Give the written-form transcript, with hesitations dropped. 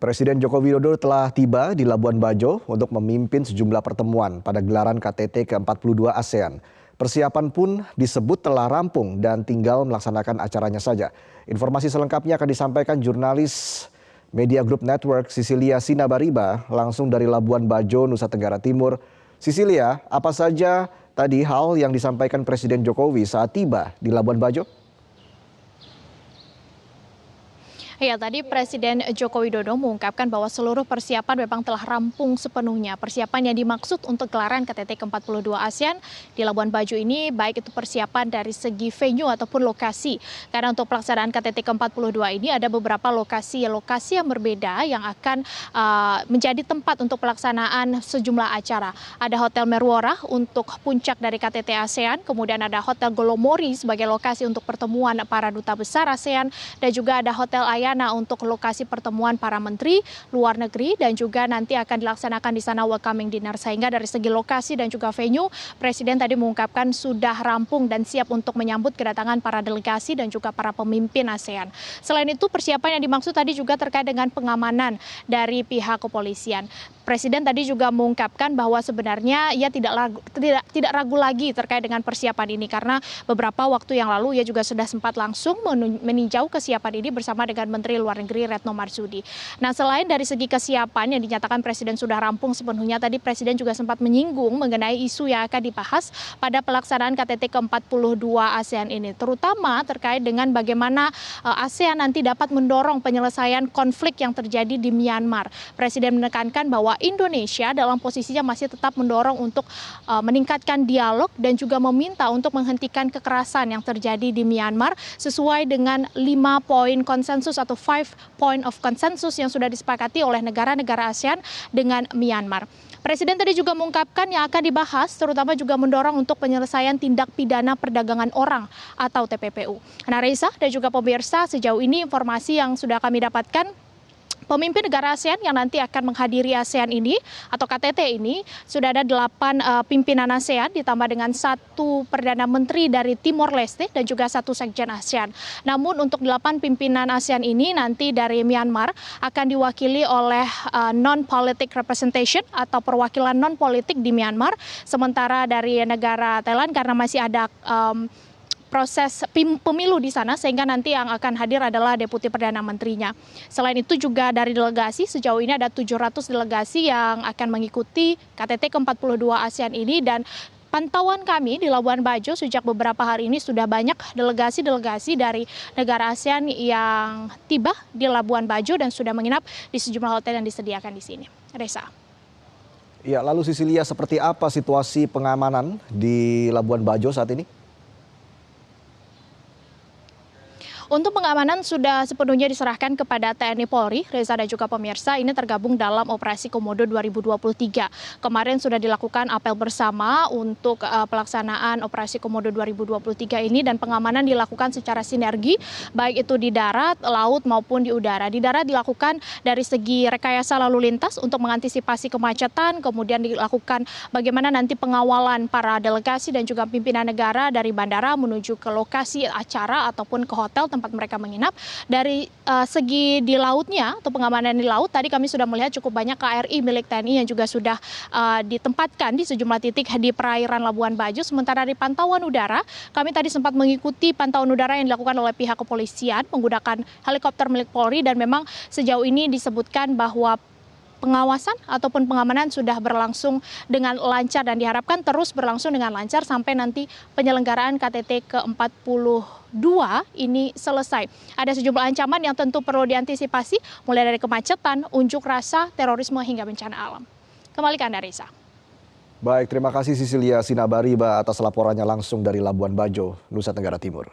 Presiden Joko Widodo telah tiba di Labuan Bajo untuk memimpin sejumlah pertemuan pada gelaran KTT ke-42 ASEAN. Persiapan pun disebut telah rampung dan tinggal melaksanakan acaranya saja. Informasi selengkapnya akan disampaikan jurnalis Media Group Network Cicilia Sinabariba langsung dari Labuan Bajo, Nusa Tenggara Timur. Cicilia, apa saja tadi hal yang disampaikan Presiden Jokowi saat tiba di Labuan Bajo? Ya, tadi Presiden Joko Widodo mengungkapkan bahwa seluruh persiapan memang telah rampung sepenuhnya. Persiapan yang dimaksud untuk gelaran KTT ke-42 ASEAN di Labuan Bajo ini baik itu persiapan dari segi venue ataupun lokasi. Karena untuk pelaksanaan KTT ke-42 ini ada beberapa lokasi yang berbeda yang akan menjadi tempat untuk pelaksanaan sejumlah acara. Ada Hotel Merwora untuk puncak dari KTT ASEAN, kemudian ada Hotel Golomori sebagai lokasi untuk pertemuan para duta besar ASEAN, dan juga ada Hotel Ayana untuk lokasi pertemuan para menteri luar negeri, dan juga nanti akan dilaksanakan di sana welcoming dinner. Sehingga dari segi lokasi dan juga venue, Presiden tadi mengungkapkan sudah rampung dan siap untuk menyambut kedatangan para delegasi dan juga para pemimpin ASEAN. Selain itu, persiapan yang dimaksud tadi juga terkait dengan pengamanan dari pihak kepolisian. Presiden tadi juga mengungkapkan bahwa sebenarnya ia tidak ragu lagi terkait dengan persiapan ini, karena beberapa waktu yang lalu ia juga sudah sempat langsung meninjau kesiapan ini bersama dengan Menteri Luar Negeri Retno Marsudi. Nah, selain dari segi kesiapan yang dinyatakan Presiden sudah rampung sepenuhnya, tadi Presiden juga sempat menyinggung mengenai isu yang akan dibahas pada pelaksanaan KTT ke-42 ASEAN ini, terutama terkait dengan bagaimana ASEAN nanti dapat mendorong penyelesaian konflik yang terjadi di Myanmar. Presiden menekankan bahwa Indonesia dalam posisinya masih tetap mendorong untuk meningkatkan dialog dan juga meminta untuk menghentikan kekerasan yang terjadi di Myanmar sesuai dengan 5 poin konsensus atau 5 point of consensus yang sudah disepakati oleh negara-negara ASEAN dengan Myanmar. Presiden tadi juga mengungkapkan yang akan dibahas terutama juga mendorong untuk penyelesaian tindak pidana perdagangan orang atau TPPU. Nah, Reza dan juga pemirsa, sejauh ini informasi yang sudah kami dapatkan, pemimpin negara ASEAN yang nanti akan menghadiri ASEAN ini atau KTT ini sudah ada 8 pimpinan ASEAN ditambah dengan 1 Perdana Menteri dari Timor Leste dan juga 1 Sekjen ASEAN. Namun untuk 8 pimpinan ASEAN ini nanti dari Myanmar akan diwakili oleh non-politic representation atau perwakilan non-politik di Myanmar. Sementara dari negara Thailand karena masih ada proses pemilu di sana, sehingga nanti yang akan hadir adalah Deputi Perdana Menterinya. Selain itu juga dari delegasi, sejauh ini ada 700 delegasi yang akan mengikuti KTT ke-42 ASEAN ini, dan pantauan kami di Labuan Bajo sejak beberapa hari ini sudah banyak delegasi-delegasi dari negara ASEAN yang tiba di Labuan Bajo dan sudah menginap di sejumlah hotel yang disediakan di sini. Reza. Ya, lalu Cicilia, seperti apa situasi pengamanan di Labuan Bajo saat ini? Untuk pengamanan sudah sepenuhnya diserahkan kepada TNI Polri, Reza dan juga pemirsa, ini tergabung dalam Operasi Komodo 2023. Kemarin sudah dilakukan apel bersama untuk pelaksanaan Operasi Komodo 2023 ini, dan pengamanan dilakukan secara sinergi, baik itu di darat, laut maupun di udara. Di darat dilakukan dari segi rekayasa lalu lintas untuk mengantisipasi kemacetan, kemudian dilakukan bagaimana nanti pengawalan para delegasi dan juga pimpinan negara dari bandara menuju ke lokasi acara ataupun ke hotel tempat mereka menginap. Dari segi di lautnya atau pengamanan di laut, tadi kami sudah melihat cukup banyak KRI milik TNI yang juga sudah ditempatkan di sejumlah titik di perairan Labuan Bajo. Sementara di pantauan udara, kami tadi sempat mengikuti pantauan udara yang dilakukan oleh pihak kepolisian menggunakan helikopter milik Polri, dan memang sejauh ini disebutkan bahwa pengawasan ataupun pengamanan sudah berlangsung dengan lancar dan diharapkan terus berlangsung dengan lancar sampai nanti penyelenggaraan KTT ke-42 ini selesai. Ada sejumlah ancaman yang tentu perlu diantisipasi, mulai dari kemacetan, unjuk rasa, terorisme hingga bencana alam. Kembali ke Anda, Reza. Baik, terima kasih Cicilia Sinabariba atas laporannya langsung dari Labuan Bajo, Nusa Tenggara Timur.